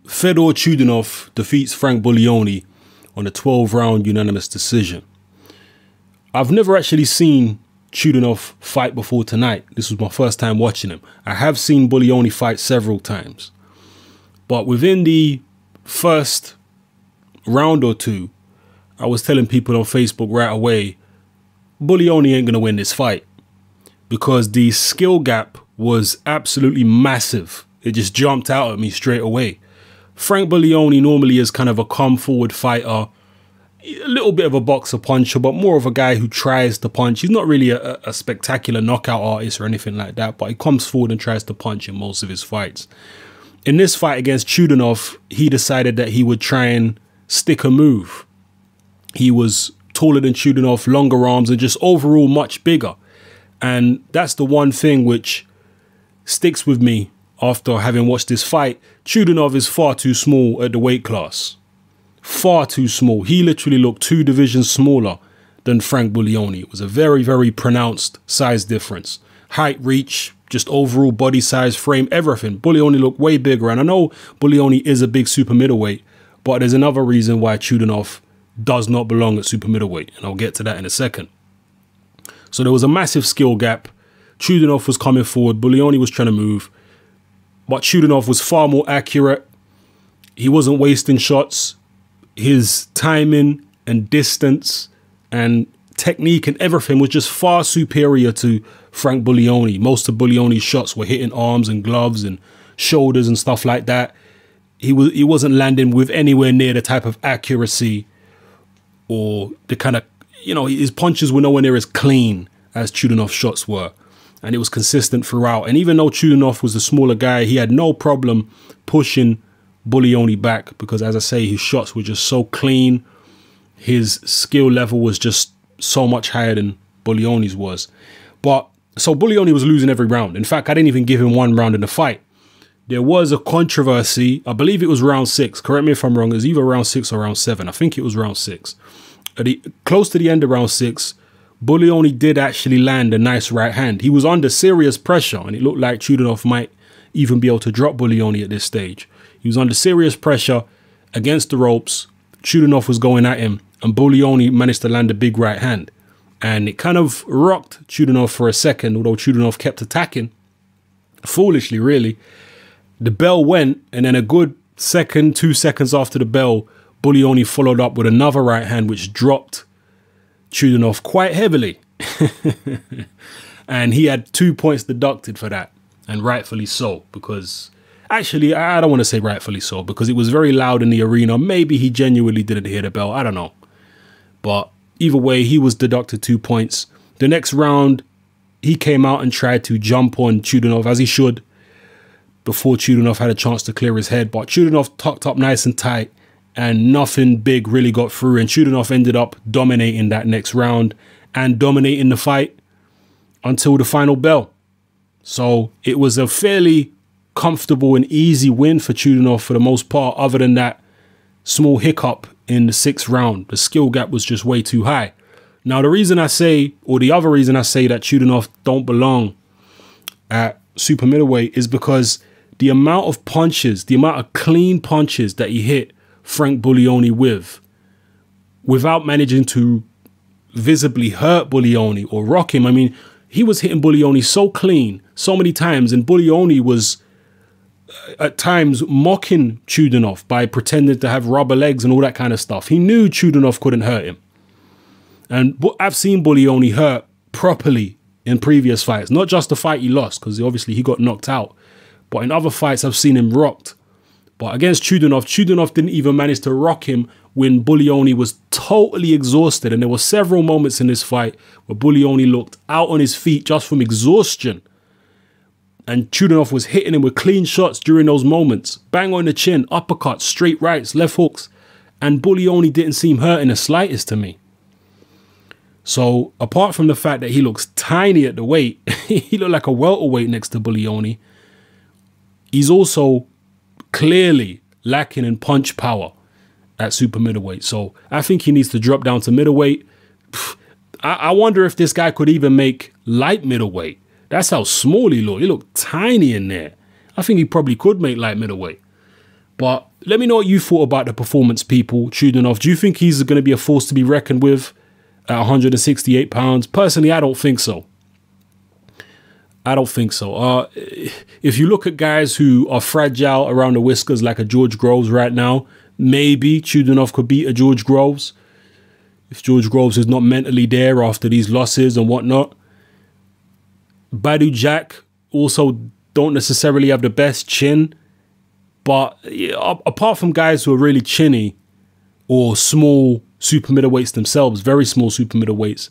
Fedor Chudinov defeats Frank Buglioni on a 12-round unanimous decision. I've never actually seen Chudinov fight before tonight. This was my first time watching him. I have seen Buglioni fight several times. But within the first round or two, I was telling people on Facebook right away, Buglioni ain't going to win this fight. Because the skill gap was absolutely massive. It just jumped out at me straight away. Frank Buglioni normally is kind of a come forward fighter, a little bit of a boxer puncher, but more of a guy who tries to punch. He's not really a spectacular knockout artist or anything like that, but he comes forward and tries to punch in most of his fights. In this fight against Chudinov, he decided that he would try and stick a move. He was taller than Chudinov, longer arms, and just overall much bigger. And that's the one thing which sticks with me after having watched this fight. Chudinov is far too small at the weight class. Far too small. He literally looked 2 divisions smaller than Frank Buglioni. It was a very, very pronounced size difference. Height, reach, just overall body size, frame, everything. Buglioni looked way bigger. And I know Buglioni is a big super middleweight, but there's another reason why Chudinov does not belong at super middleweight. And I'll get to that in a second. So there was a massive skill gap. Chudinov was coming forward. Buglioni was trying to move. But Chudinov was far more accurate. He wasn't wasting shots. His timing and distance and technique and everything was just far superior to Frank Buglioni. Most of Buglioni's shots were hitting arms and gloves and shoulders and stuff like that. He wasn't landing with anywhere near the type of accuracy or the kind of, you know, his punches were nowhere near as clean as Chudinov's shots were. And it was consistent throughout. And even though Chudinov was a smaller guy, he had no problem pushing Buglioni back because, as I say, his shots were just so clean. His skill level was just so much higher than Buglioni's was. But so Buglioni was losing every round. In fact, I didn't even give him 1 round in the fight. There was a controversy. I believe it was round 6. Correct me if I'm wrong. It was either round 6 or round 7. I think it was round 6. Close to the end of round 6, Buglioni did actually land a nice right hand. He was under serious pressure, and it looked like Chudinov might even be able to drop Buglioni at this stage. He was under serious pressure against the ropes. Chudinov was going at him, and Buglioni managed to land a big right hand. And it kind of rocked Chudinov for a second, although Chudinov kept attacking. Foolishly, really. The bell went, and then a good second, 2 seconds after the bell, Buglioni followed up with another right hand, which dropped Chudinov quite heavily. And he had 2 points deducted for that, and rightfully so, because actually I don't want to say rightfully so, because it was very loud in the arena. Maybe he genuinely didn't hear the bell, I don't know, but either way, he was deducted 2 points. The next round, he came out and tried to jump on Chudinov, as he should, before Chudinov had a chance to clear his head. But Chudinov tucked up nice and tight, and nothing big really got through. And Chudinov ended up dominating that next round and dominating the fight until the final bell. So it was a fairly comfortable and easy win for Chudinov for the most part, other than that small hiccup in the 6th round. The skill gap was just way too high. Now, the reason I say, or the other reason I say that Chudinov don't belong at super middleweight is because the amount of punches, the amount of clean punches that he hit Frank Buglioni with, without managing to visibly hurt Buglioni or rock him. I mean, he was hitting Buglioni so clean so many times, and Buglioni was at times mocking Chudinov by pretending to have rubber legs and all that kind of stuff. He knew Chudinov couldn't hurt him. And I've seen Buglioni hurt properly in previous fights, not just the fight he lost, because obviously he got knocked out, but in other fights I've seen him rocked. But against Chudinov, Chudinov didn't even manage to rock him when Buglioni was totally exhausted. And there were several moments in this fight where Buglioni looked out on his feet just from exhaustion. And Chudinov was hitting him with clean shots during those moments. Bang on the chin, uppercuts, straight rights, left hooks. And Buglioni didn't seem hurt in the slightest to me. So apart from the fact that he looks tiny at the weight, he looked like a welterweight next to Buglioni, he's also clearly lacking in punch power at super middleweight. So I think he needs to drop down to middleweight. I wonder if this guy could even make light middleweight. That's how small he looked. He looked tiny in there. I think he probably could make light middleweight. But let me know what you thought about the performance, people. Chudinov, do you think he's going to be a force to be reckoned with at 168 pounds? Personally, I don't think so. I don't think so. If you look at guys who are fragile around the whiskers like a George Groves right now, maybe Chudinov could beat a George Groves. If George Groves is not mentally there after these losses and whatnot. Badu Jack also don't necessarily have the best chin. But apart from guys who are really chinny or small super middleweights themselves, very small super middleweights,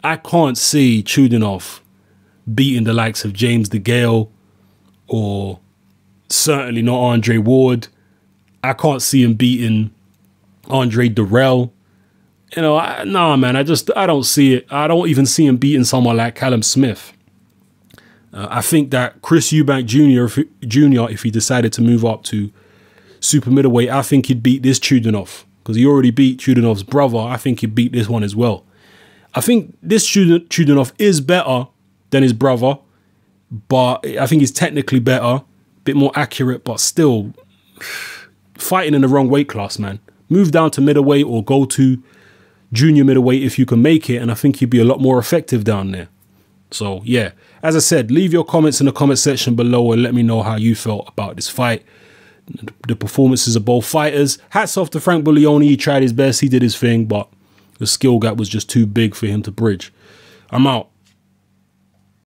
I can't see Chudinov beating the likes of James DeGale or certainly not Andre Ward. I can't see him beating Andre Durrell. You know, nah, man, I don't see it. I don't even see him beating someone like Callum Smith. I think that Chris Eubank Jr., if he decided to move up to super middleweight, I think he'd beat this Chudinov because he already beat Chudinov's brother. I think he'd beat this one as well. I think this Chudinov is better than his brother, but I think he's technically better, a bit more accurate, but still fighting in the wrong weight class, man. Move down to middleweight or go to junior middleweight if you can make it, and I think he'd be a lot more effective down there. So, yeah, as I said, leave your comments in the comment section below and let me know how you felt about this fight. The performances of both fighters. Hats off to Frank Buglioni. He tried his best. He did his thing, but the skill gap was just too big for him to bridge. I'm out.